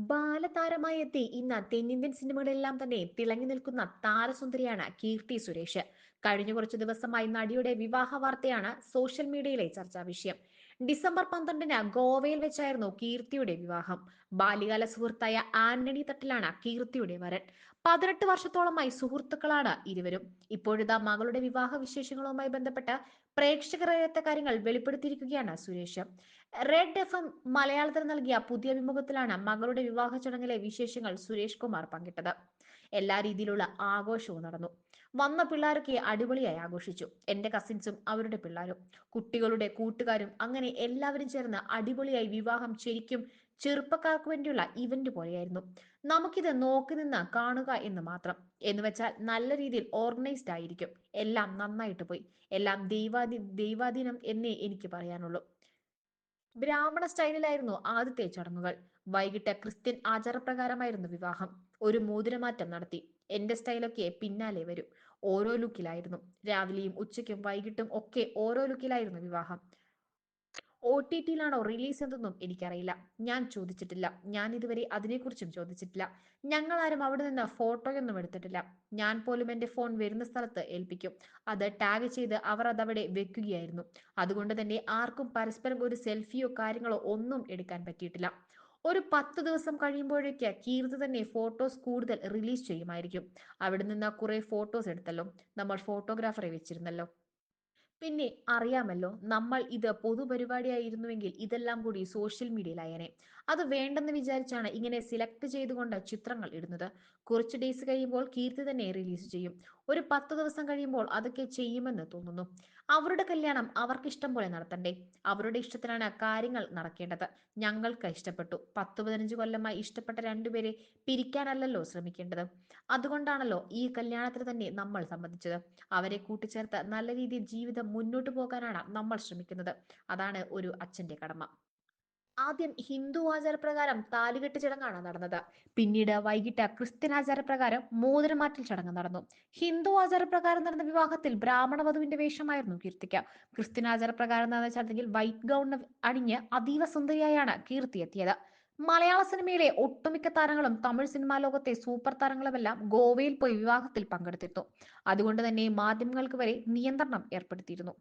ബാലതാരമായി എത്തി ഇന്ന് തെന്നിന്ത്യൻ സിനിമകളിലെല്ലാം തന്നെ തിളങ്ങി നിൽക്കുന്ന താരസുന്ദരിയാണ് കീർത്തി സുരേഷ്. കഴിഞ്ഞ കുറച്ചു ദിവസമായി നടിയുടെ വിവാഹ വാർത്തയാണ് സോഷ്യൽ മീഡിയയിലെ ചർച്ചാ വിഷയം. ഡിസംബർ 12-ന് ഗോവയിൽ വെച്ചായിരുന്നു കീർത്തിയുടെ വിവാഹം. ബാല്യകാല സുഹൃത്തായ ആന്റണി തട്ടിലാണ് കീർത്തിയുടെ വരൻ. 18 വർഷത്തോളമായി സുഹൃത്തുക്കളാണ് ഇരുവരും. ഇപ്പോഴിതാ മകളുടെ വിവാഹ വിശേഷങ്ങളുമായി ബന്ധപ്പെട്ട് പ്രേക്ഷകരറിയാത്ത കാര്യങ്ങൾ വെളിപ്പെടുത്തിയിരിക്കുകയാണ് സുരേഷ്. റെഡ് എഫ് മലയാളത്തിൽ നൽകിയ പുതിയ അഭിമുഖത്തിലാണ് മകളുടെ വിവാഹ ചടങ്ങിലെ വിശേഷങ്ങൾ സുരേഷ് കുമാർ പങ്കിട്ടത്. എല്ലാ രീതിയിലുള്ള ആഘോഷവും നടന്നു. വന്ന പിള്ളേരൊക്കെ അടിപൊളിയായി ആഘോഷിച്ചു. എന്റെ കസിൻസും അവരുടെ പിള്ളേരും കുട്ടികളുടെ കൂട്ടുകാരും അങ്ങനെ എല്ലാവരും ചേർന്ന് അടിപൊളിയായി വിവാഹം ശരിക്കും ചെറുപ്പക്കാർക്ക് വേണ്ടിയുള്ള ഇവന്റ് പോലെയായിരുന്നു. നമുക്കിത് നോക്കി നിന്ന് കാണുക എന്ന് മാത്രം. എന്ന് വെച്ചാൽ നല്ല രീതിയിൽ ഓർഗനൈസ്ഡ് ആയിരിക്കും. എല്ലാം നന്നായിട്ട് പോയി. എല്ലാം ദൈവാധീനം എന്നേ എനിക്ക് പറയാനുള്ളൂ. ബ്രാഹ്മണ സ്റ്റൈലിലായിരുന്നു ആദ്യത്തെ ചടങ്ങുകൾ. വൈകിട്ട് ക്രിസ്ത്യൻ ആചാരപ്രകാരമായിരുന്നു വിവാഹം. ഒരു മോതിരമാറ്റം നടത്തി. എന്റെ സ്റ്റൈലൊക്കെ പിന്നാലെ വരും. ഓരോ ലുക്കിലായിരുന്നു. രാവിലെയും ഉച്ചയ്ക്കും വൈകിട്ടും ഒക്കെ ഓരോ ലുക്കിലായിരുന്നു വിവാഹം. OTT-യിലാണോ റിലീസ് എന്നതൊന്നും എനിക്കറിയില്ല. ഞാൻ ചോദിച്ചിട്ടില്ല. ഞാൻ ഇതുവരെ അതിനെക്കുറിച്ചും ചോദിച്ചിട്ടില്ല. ഞങ്ങളാരും അവിടെ നിന്ന് ഫോട്ടോയൊന്നും എടുത്തിട്ടില്ല. ഞാൻ പോലും എന്റെ ഫോൺ വരുന്ന സ്ഥലത്ത് ഏൽപ്പിക്കും. അത് ടാഗ് ചെയ്ത് അവർ അതവിടെ വെക്കുകയായിരുന്നു. അതുകൊണ്ട് തന്നെ ആർക്കും പരസ്പരം ഒരു സെൽഫിയോ കാര്യങ്ങളോ ഒന്നും എടുക്കാൻ പറ്റിയിട്ടില്ല. ഒരു 10 ദിവസം കഴിയുമ്പോഴേക്ക് കീർത്തി തന്നെ ഫോട്ടോസ് കൂടുതൽ റിലീസ് ചെയ്യുമായിരിക്കും. അവിടെ നിന്ന് കുറെ ഫോട്ടോസ് എടുത്തല്ലോ. നമ്മൾ ഫോട്ടോഗ്രാഫറെ വെച്ചിരുന്നല്ലോ. പിന്നെ അറിയാമല്ലോ, നമ്മൾ ഇത് പൊതുപരിപാടിയായിരുന്നുവെങ്കിൽ ഇതെല്ലാം കൂടി സോഷ്യൽ മീഡിയയിലായേനെ. അത് വേണ്ടെന്ന് വിചാരിച്ചാണ് ഇങ്ങനെ സിലക്ട് ചെയ്തുകൊണ്ട് ചിത്രങ്ങൾ ഇടുന്നത്. കുറച്ച് ഡേയ്സ് കഴിയുമ്പോൾ കീർത്തി തന്നെ റിലീസ് ചെയ്യും. ഒരു 10 ദിവസം കഴിയുമ്പോൾ അതൊക്കെ ചെയ്യുമെന്ന് തോന്നുന്നു. അവരുടെ കല്യാണം അവർക്ക് ഇഷ്ടം പോലെ നടത്തണ്ടേ. അവരുടെ ഇഷ്ടത്തിനാണ് കാര്യങ്ങൾ നടക്കേണ്ടത്. ഞങ്ങൾക്ക് ഇഷ്ടപ്പെട്ടു. 10-15 കൊല്ലമായി ഇഷ്ടപ്പെട്ട രണ്ടുപേരെ പിരിക്കാനല്ലല്ലോ ശ്രമിക്കേണ്ടത്. അതുകൊണ്ടാണല്ലോ ഈ കല്യാണത്തിന് തന്നെ നമ്മൾ സമ്മതിച്ചത്. അവരെ കൂട്ടിച്ചേർത്ത് നല്ല രീതിയിൽ ജീവിതം മുന്നോട്ട് പോകാനാണ് നമ്മൾ ശ്രമിക്കുന്നത്. അതാണ് ഒരു അച്ഛന്റെ കടമ. ആദ്യം ഹിന്ദു ആചാരപ്രകാരം താലികെട്ട് ചടങ്ങാണ് നടന്നത്. പിന്നീട് വൈകിട്ട് ക്രിസ്ത്യൻ ആചാരപ്രകാരം മോതിരമാറ്റൽ ചടങ്ങ് നടന്നു. ഹിന്ദു ആചാരപ്രകാരം നടന്ന വിവാഹത്തിൽ ബ്രാഹ്മണ വധുവിന്റെ വേഷമായിരുന്നു കീർത്തിക്ക്. ക്രിസ്ത്യൻ ആചാരപ്രകാരം നടന്ന ചടങ്ങിൽ വൈറ്റ് ഗൗൺ അണിഞ്ഞ് അതീവ സുന്ദരിയായാണ് കീർത്തി എത്തിയത്. മലയാള സിനിമയിലെ ഒട്ടുമിക്ക താരങ്ങളും തമിഴ് സിനിമാ ലോകത്തെ സൂപ്പർ താരങ്ങളുമെല്ലാം ഗോവയിൽ പോയി വിവാഹത്തിൽ പങ്കെടുത്തിരുന്നു. അതുകൊണ്ട് തന്നെ മാധ്യമങ്ങൾക്ക് വരെ നിയന്ത്രണം ഏർപ്പെടുത്തിയിരുന്നു.